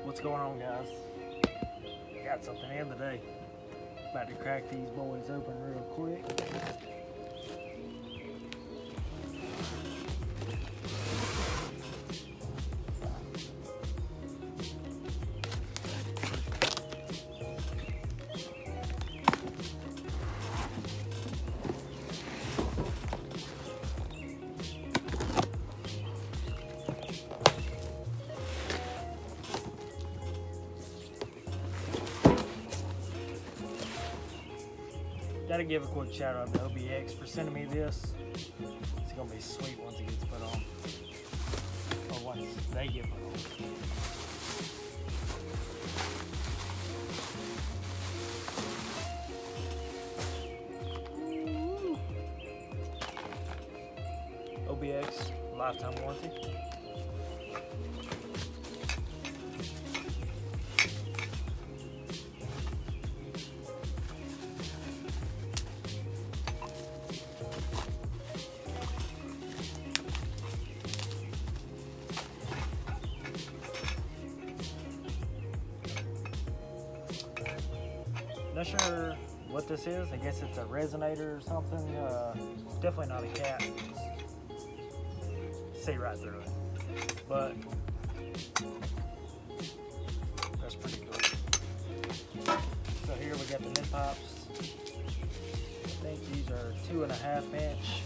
What's going on, guys? Got something in today. About to crack these boys open real quick. Gotta give a quick shout out to OBX for sending me this. It's gonna be sweet once it gets put on. Or once they get put on. OBX lifetime warranty. Not sure what this is. I guess it's a resonator or something. Definitely not a cat. See right through it. But that's pretty cool. So here we got the mid pops. I think these are 2.5 inch,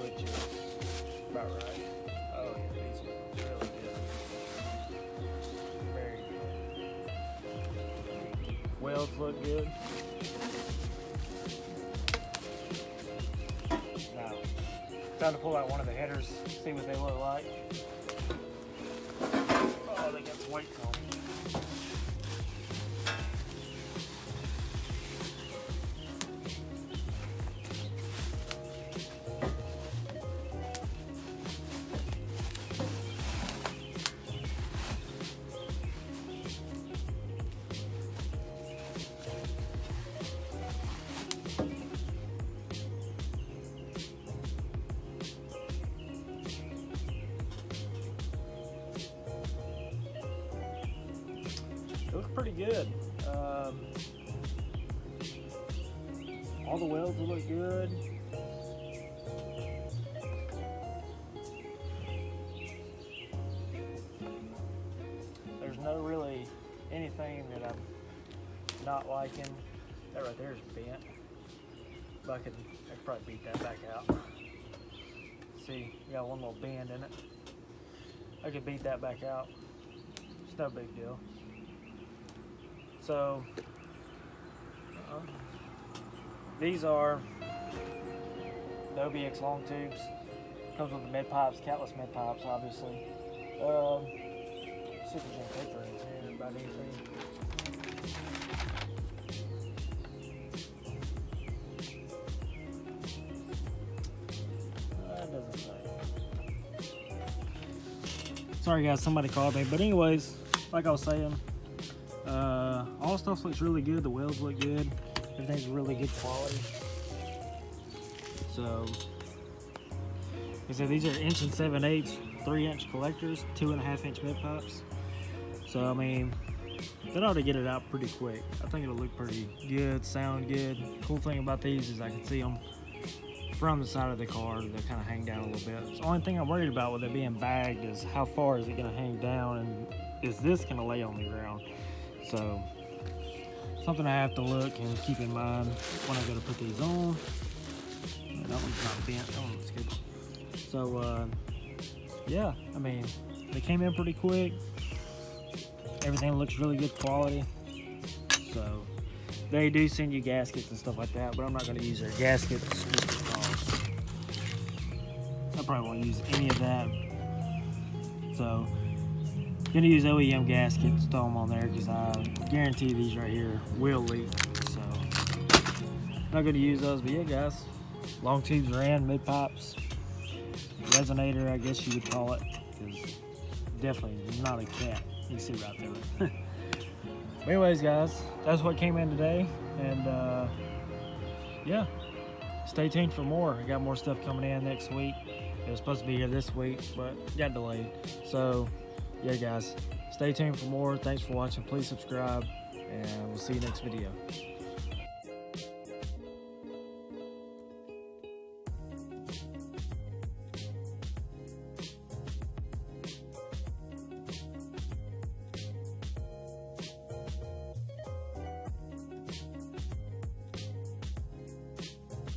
which is about right. Oh yeah, these are really good. Very good. Welds look good. Now, time to pull out one of the headers, see what they look like. Oh, they got some weights on. It looks pretty good. All the welds look good. There's no really anything that I'm not liking. That right there is bent. But I could probably beat that back out. See, you got one little bend in it. I could beat that back out. It's no big deal. So, these are the OBX long tubes. Comes with the mid pipes, catless mid pipes, obviously. Supercharging paper in here about anything. That doesn't say. Sorry guys, somebody called me. But anyways, like I was saying. All stuff looks really good. The welds look good. Everything's really good quality. So, like I said, these are 1 7/8", 3-inch collectors, 2.5 inch mid pipes. So I mean, that ought to get it out pretty quick. I think it'll look pretty good, sound good. Cool thing about these is I can see them from the side of the car. They kind of hang down a little bit. The only thing I'm worried about with it being bagged is how far is it going to hang down, and is this going to lay on the ground? So, something I have to look and keep in mind when I go to put these on. That one's not bent, that one looks good. So, yeah, I mean, they came in pretty quick. Everything looks really good quality. So, they do send you gaskets and stuff like that, but I'm not going to use their gaskets just because I probably won't use any of that. So, gonna use OEM gaskets, throw them on there because I guarantee these right here will leak. So, not gonna use those, but yeah, guys, long tubes are in, mid pipes, resonator, I guess you would call it, because definitely not a cat. You can see right through it. But anyways, guys, that's what came in today, and yeah, stay tuned for more. I got more stuff coming in next week. It was supposed to be here this week, but got delayed. So yeah, guys, stay tuned for more. Thanks for watching. Please subscribe, and we'll see you next video.